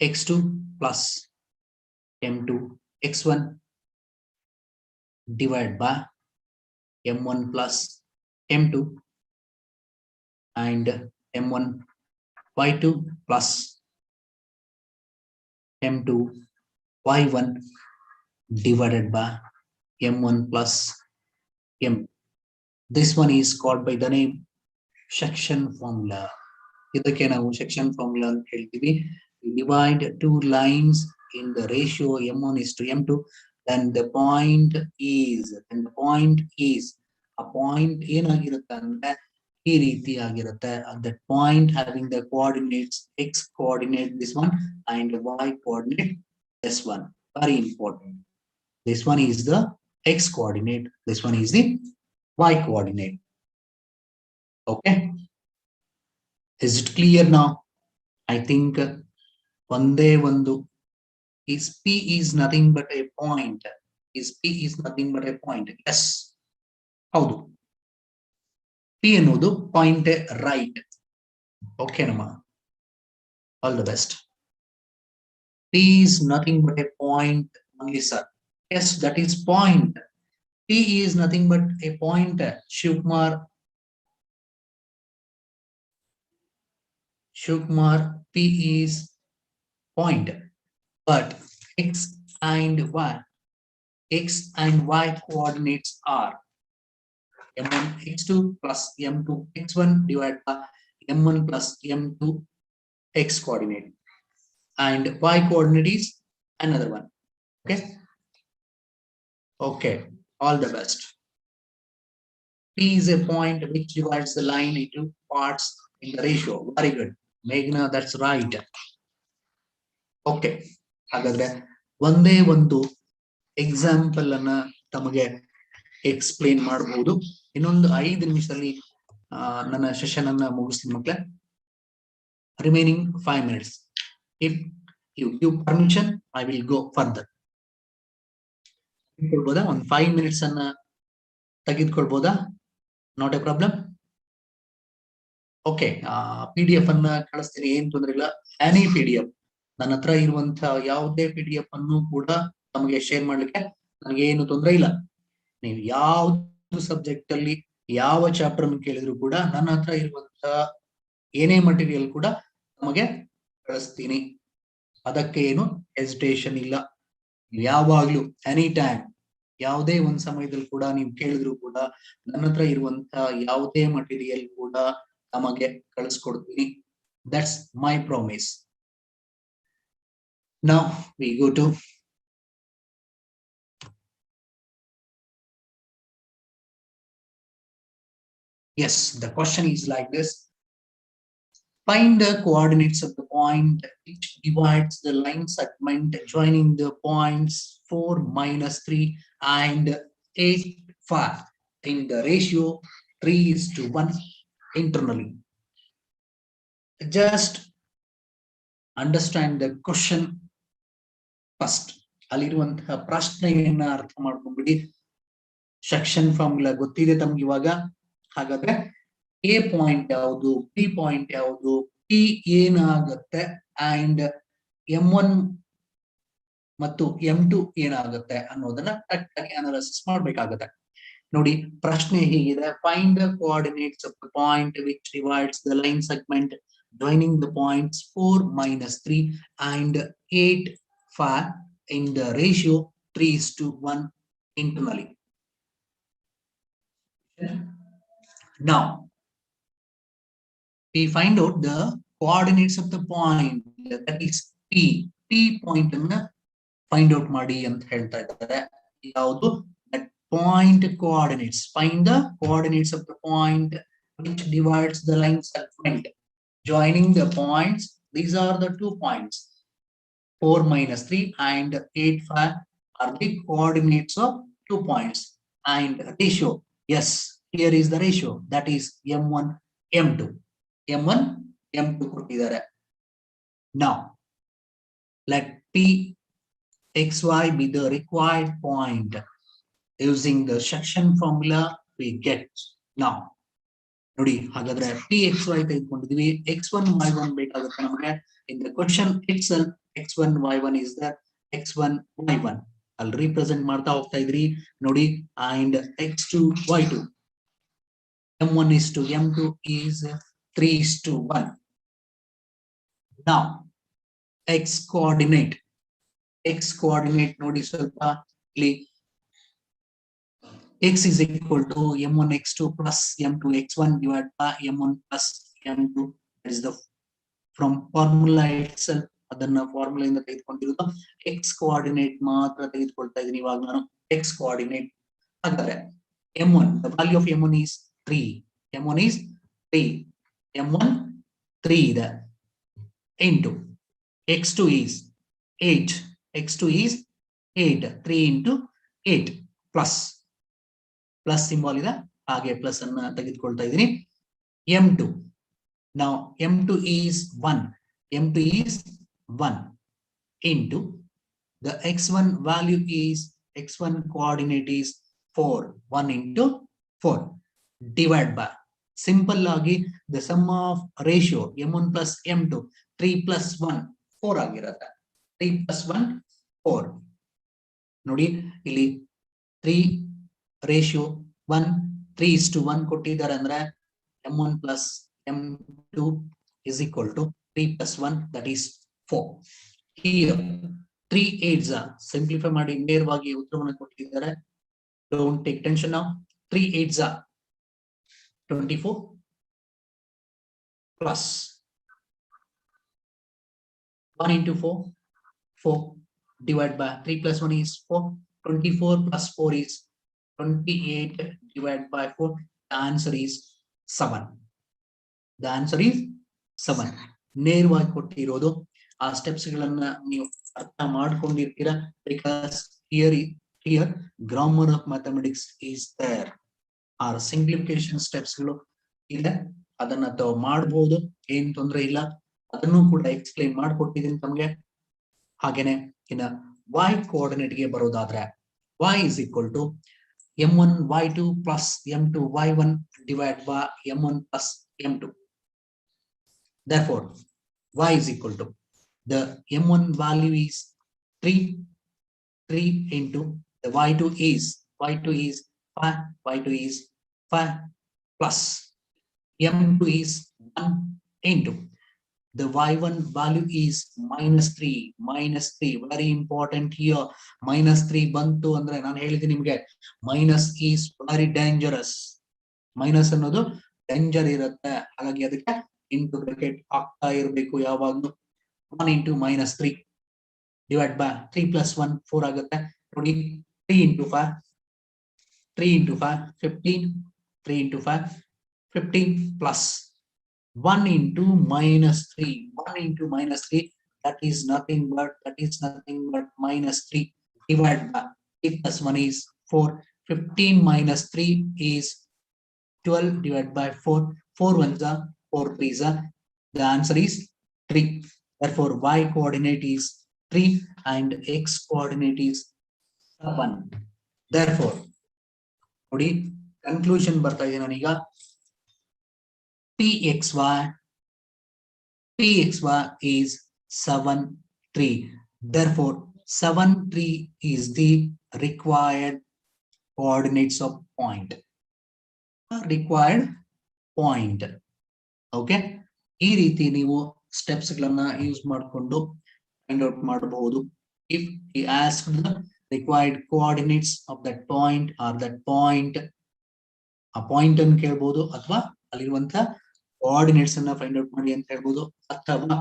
x2 plus m2 x1 divided by m1 plus m2 and m1 y2 plus m2 y1 divided by m1 plus m. This one is called by the name section formula. ಇದಕ್ಕೆ ನಾವು section formula ಅಂತ ಹೇಳ್ತೀವಿ. We divide two lines in the ratio m1 is to m2, then the point is, a point ಏನಾಗಿರುತ್ತೆ ಅಂದ್ರೆ ಈ ರೀತಿ ಆಗಿರುತ್ತೆ. That point having the coordinates x coordinate this one and y coordinate this one. Very important. This one is the x coordinate, this one is the y coordinate. Okay, is it clear now? I think ಒಂದೇ ಒಂದು is p is nothing but a point. Is p is nothing but a point? Yes, ಹೌದು, p ಅನ್ನೋದು point right. ಓಕೆನಮ್ಮ, all the best. p is nothing but a point only, sir. Yes, that is point. p is nothing but a point. Shukmar, p is point, but x and y coordinates are m1 x2 plus m2 x1 divided by m1 plus m2 x coordinate, and y coordinate is another one. Okay, all the best. P is a point which divides the line into parts in the ratio. Very good, Meghna, that's right. Okay, ಹಾಗಾದ್ರೆ ಒಂದೇ ಒಂದು example ಅನ್ನ ತಮಗೆ explain ಮಾಡಬಹುದು. ಇನ್ನೊಂದು 5 ನಿಮಿಷದಲ್ಲಿ ನನ್ನ session ಅನ್ನ ಮುಗಿಸ್ತೀನಿ ಮಕ್ಕಳೇ. Remaining 5 minutes. If you give permission, I will go further. ತೆಗೆದುಕೊಳ್ಬೋದಾ? ಒಂದು 5 minutes ಅನ್ನ ತೆಗೆದುಕೊಳ್ಬೋದಾ? Not a problem. Okay, PDF ಅನ್ನ ಕಳಿಸ್ತೀನಿ, ಏನ್ ತೊಂದರೆ ಇಲ್ಲ. ಎನಿ PDF, ನನ್ನ ಹತ್ರ ಇರುವಂತಹ ಯಾವುದೇ PDF ಅನ್ನು ಕೂಡ ತಮಗೆ ಶೇರ್ ಮಾಡ್ಲಿಕ್ಕೆ ನನಗೆ ಏನು ತೊಂದರೆ ಇಲ್ಲ. ನೀವು ಯಾವ್ದು ಸಬ್ಜೆಕ್ಟ್ ಅಲ್ಲಿ ಯಾವ ಚಾಪ್ಟರ್ ಅನ್ನು ಕೇಳಿದ್ರು ಕೂಡ ನನ್ನ ಹತ್ರ ಇರುವಂತಹ ಏನೇ ಮಟೀರಿಯಲ್ ಕೂಡ ನಮಗೆ ಕಳಿಸ್ತೀನಿ. ಅದಕ್ಕೆ ಏನು ಹೆಸಿಟೇಷನ್ ಇಲ್ಲ. ಯಾವಾಗ್ಲೂ ಎನಿ ಟೈಮ್, ಯಾವುದೇ ಒಂದ್ ಸಮಯದಲ್ಲಿ ಕೂಡ ನೀವು ಕೇಳಿದ್ರು ಕೂಡ ನನ್ನ ಹತ್ರ ಇರುವಂತಹ ಯಾವುದೇ ಮಟೀರಿಯಲ್ ಕೂಡ ನಮಗೆ ಕಳಿಸ್ಕೊಡ್ತೀನಿ. That's my promise. Now we go to yes, the question is like this. Find the coordinates of the point which divides the line segment joining the points 4, -3 and 8, 5 in the ratio 3:1 internally. Just understand the question first. ಅಲ್ಲಿರುವಂತಹ ಪ್ರಶ್ನೆಯನ್ನ ಅರ್ಥ ಮಾಡ್ಕೊಂಡ್ಬಿಡಿ. Section formula ಗೊತ್ತಿದೆ ತಮ್ಗೆ ಇವಾಗ. ಹಾಗಾದ್ರೆ A point ಯಾವುದು, B point ಯಾವುದು, P ಏನಾಗುತ್ತೆ ಅಂಡ್ M1 ಮತ್ತು M2 ಏನಾಗುತ್ತೆ ಅನ್ನೋದನ್ನ ಕರೆಕ್ಟ್ ಆಗಿ ಅನಾಲಿಸಿಸ್ ಮಾಡ್ಬೇಕಾಗುತ್ತೆ. ನೋಡಿ ಪ್ರಶ್ನೆ ಹೀಗಿದೆ, find the coordinates of the point which divides the line segment joining the points 4, -3 and 8, 5 in the ratio 3:1 internally. Now we find out the coordinates of the point, that is P point ಅನ್ನ find out ಮಾಡಿ ಅಂತ ಹೇಳ್ತಾ ಇದ್ದಾರೆ. ಯಾವುದು? That point coordinates. Find the coordinates of the point which divides the line segment joining the points. These are the 2 points, 4, -3 and 8, 5 are the coordinates of 2 points. And ratio, yes, here is the ratio, that is M1, M2. M1, M2 ಕೊಟ್ಟಿದ್ದಾರೆ. Now let P XY be the required point. Using the section formula we get. Now ನೋಡಿ ಹಾಗಾದ್ರೆ PXY ತೆಗೆದುಕೊಂಡಿದ್ವಿ, X1 Y1 ಬೇಕಾಗುತ್ತೆ ನಮಗೆ. In the question itself X1 Y1 is the X1 Y1 ಅಲ್ಲಿ represent ಮಾಡ್ತಾ ಹೋಗ್ತಾ ಇದ್ರಿ ನೋಡಿ. And X2 Y2, M1 is to M2 is 3:1. Now X coordinate ನೋಡಿ ಸ್ವಲ್ಪ ಇಲ್ಲಿ X is equal to M1 X2 plus M2 X1 divided by M1 plus M2. That is the from formula itself. ಅದನ್ನ formula ಇಂದ ತೆಗೆದುಕೊಂಡಿರೋದು. X coordinate ಮಾತ್ರ ತೆಗೆದುಕೊಳ್ತಾ ಇದೀನಿ ಇವಾಗ ನಾನು. X coordinate ಹಾಗಾದ್ರೆ M1, the value of M1 is 3. M1 is 3. M1 3 ಇದೆ into X2 is 8. X2 is 8. 3 into 8 plus symbol ಇದೆ, ಹಾಗೆ ಪ್ಲಸ್ ಅನ್ನ ತೆಗೆದುಕೊಳ್ತಾ ಇದ್ದೀನಿ. M2, now M2 is 1. M2 is 1 into the X1 value is, X1 coordinate is 4. 1 into 4 divide by, simple ಆಗಿ the sum of ratio M1 plus M2 3 plus 1 4 ಆಗಿರುತ್ತೆ. 3 plus 1 4 ನೋಡಿ ಇಲ್ಲಿ 3 ratio 1 3:1 ಕೊಟ್ಟಿದ್ದಾರೆ ಅಂದ್ರೆ M1 plus M2 is equal to 3 plus 1, that is 4. Here 3 8s simplify ಮಾಡಿ ನೇರವಾಗಿ ಉತ್ತರವನ್ನು ಕೊಟ್ಟಿದ್ದಾರೆ. Don't take tension now. 3 8s 24 plus 1 into 4 4 divided by 3 plus 1 is 4. 24 plus 4 is 28 divided by 4. The answer is 7. The answer is 7. ನೇರವಾಗಿ ಕೊಟ್ಟಿರೋದು. ಆ steps ಗಳನ್ನ ನೀವು ಅರ್ಥ ಮಾಡ್ಕೊಂಡಿರ್ತೀರಾ, because here grammar of mathematics is there. Or simplification steps ಗಳು ಇದೆ, ಅದನ್ನ ತಾವು ಮಾಡಬಹುದು, ಏನ್ ತೊಂದರೆ ಇಲ್ಲ. ಅದನ್ನು ಕೂಡ ಎಕ್ಸ್ಪ್ಲೈನ್ ಮಾಡ್ಕೊಟ್ಟಿದ್ದೀನಿ ತಮ್ಗೆ. ಹಾಗೇನೆ ಇನ್ನ y ಕೋಆರ್ಡಿನೇಟ್ ಗೆ ಬರೋದಾದ್ರೆ y is equal to M1 Y2 plus M2 Y1 divided by M1 plus M2. Therefore, y is equal to, the M1 value is 3 into the Y2 is 5, Y2 is 5 plus M2 is 1 into the Y1 value is -3. Very important here. -3 ಬಂತು ಅಂದ್ರೆ ನಾನು ಹೇಳಿದ್ದೀನಿ ನಿಮ್ಗೆ, minus is very dangerous. Minus ಅನ್ನೋದು danger ಇರುತ್ತೆ, ಹಾಗಾಗಿ ಅದಕ್ಕೆ into bracket ಆಗ್ತಾ ಇರಬೇಕು ಯಾವಾಗ್ಲೂ. 1 into -3 divided by 3 plus 1 4 ಆಗುತ್ತೆ ನೋಡಿ. 3 into 5 15. 3 into 5 15 plus 1 into -3. 1 into -3, that is nothing but -3 divided by 3 plus 1 is 4. 15 minus 3 is 12 divided by 4. 4 ones are 4 threes are. The answer is 3. Therefore, y coordinate is 3 and x coordinate is 1. Therefore, ನೋಡಿ conclusion ಬರ್ತಾ ಇದೆ ನಾನೀಗ. pxy is 7 3. Therefore 7 3 is the required coordinates of point. Okay, ಈ ರೀತಿ ನೀವು steps ಗಳನ್ನ use ಮಾಡಿಕೊಂಡು find out ಮಾಡಬಹುದು. If he asked the required coordinates of that point or that point, ಆ ಪಾಯಿಂಟ್ ಅನ್ನು ಕೇಳಬಹುದು, ಅಥವಾ ಅಲ್ಲಿರುವಂತ ಕೋಆರ್ಡಿನೇಟ್ಸ್ ಅನ್ನ ಫೈಂಡ್ ಔಟ್ ಮಾಡಿ ಅಂತ ಹೇಳ್ಬೋದು. ಅಥವಾ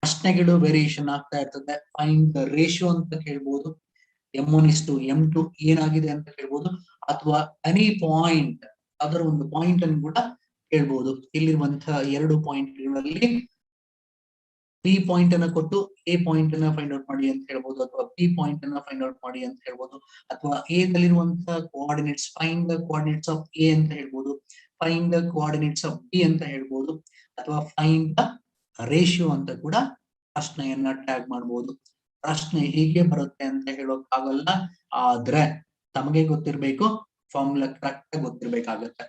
ಪ್ರಶ್ನೆಗಳು ವೇರಿಯೇಷನ್ ಆಗ್ತಾ ಇರ್ತದೆ, ಫೈಂಡ್ ದ ರೇಷಿಯೋ ಅಂತ ಕೇಳ್ಬೋದು, m1 m2 ಏನಾಗಿದೆ ಅಂತ ಕೇಳ್ಬೋದು, ಅಥವಾ ಎನಿ ಪಾಯಿಂಟ್ ಅದರ ಒಂದು ಪಾಯಿಂಟ್ ಅನ್ನು ಕೂಡ ಕೇಳ್ಬೋದು. ಇಲ್ಲಿರುವಂತಹ 2 ಪಾಯಿಂಟ್ಗಳಲ್ಲಿ ಬಿ ಪಾಯಿಂಟ್ ಅನ್ನ ಕೊಟ್ಟು ಎ ಪಾಯಿಂಟ್ ಅನ್ನ ಫೈಂಡ್ ಔಟ್ ಮಾಡಿ ಅಂತ ಹೇಳ್ಬೋದು, ಅಥವಾ ಬಿ ಪಾಯಿಂಟ್ ಅನ್ನ ಫೈಂಡ್ ಔಟ್ ಮಾಡಿ ಅಂತ ಹೇಳ್ಬೋದು, ಅಥವಾ ಎ ದಲ್ಲಿರುವಂತಹ coordinates find the coordinates of A ಅಂತ ಹೇಳ್ಬೋದು, find the coordinates of B ಅಂತ ಹೇಳ್ಬೋದು, ಅಥವಾ ಫೈಂಡ್ ದ ರೇಷಿಯೋ ಅಂತ ಕೂಡ ಪ್ರಶ್ನೆಯನ್ನ ಟ್ಯಾಗ್ ಮಾಡಬಹುದು. ಪ್ರಶ್ನೆ ಹೀಗೆ ಬರುತ್ತೆ ಅಂತ ಹೇಳೋಕ್ಕಾಗಲ್ಲ, ಆದ್ರೆ ತಮಗೆ ಗೊತ್ತಿರ್ಬೇಕು, ಫಾರ್ಮುಲಾ ಕರೆಕ್ಟ್ ಗೊತ್ತಿರ್ಬೇಕಾಗತ್ತೆ.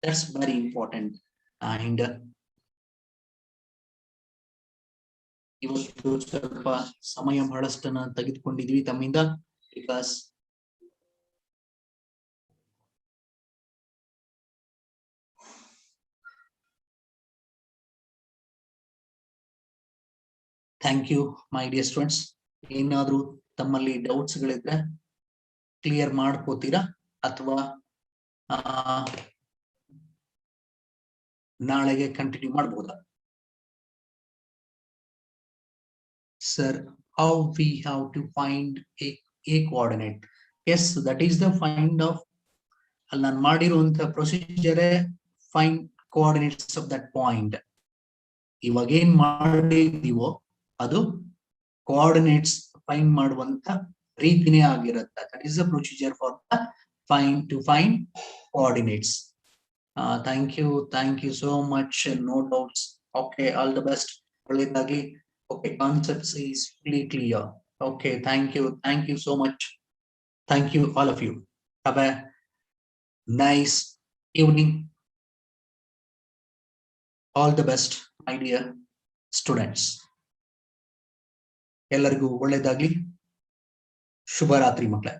That's very important. ಅಂಡ್ ಇವತ್ತು ಸ್ವಲ್ಪ ಸಮಯ ಬಹಳಷ್ಟನ್ನ ತೆಗೆದುಕೊಂಡಿದ್ವಿ ತಮ್ಮಿಂದ, because thank you my dear students. ಏನಾದ್ರೂ ತಮ್ಮಲ್ಲಿ ಡೌಟ್ಸ್ ಗಳಿದ್ರೆ ಕ್ಲಿಯರ್ ಮಾಡ್ಕೋತೀರಾ, ಅಥವಾ ನಾಳೆಗೆ ಕಂಟಿನ್ಯೂ ಮಾಡಬಹುದಾ? Sir, how we have to find a coordinate? Yes, that is the find of ಅಲ್ಲಿ ನಾನು ಮಾಡಿರುವಂತ procedure find coordinates of that point. ಇವಾಗ ಏನ್ ಮಾಡಿದೀವೋ ಅದು ಕೋಆರ್ಡಿನೇಟ್ಸ್ ಫೈಂಡ್ ಮಾಡುವಂತ ರೀತಿನೇ ಆಗಿರುತ್ತೆ. That is the procedure for the find coordinates. Thank you so much. No doubts. Okay, all the best. ಒಳ್ಳೆದಾಗಿ. Okay, concepts is fully clear. Okay, thank you so much. Thank you all of you. Have a nice evening. All the best, my dear students. ಎಲ್ಲರಿಗೂ ಒಳ್ಳೆದಾಗ್ಲಿ. ಶುಭರಾತ್ರಿ ಮಕ್ಕಳೇ.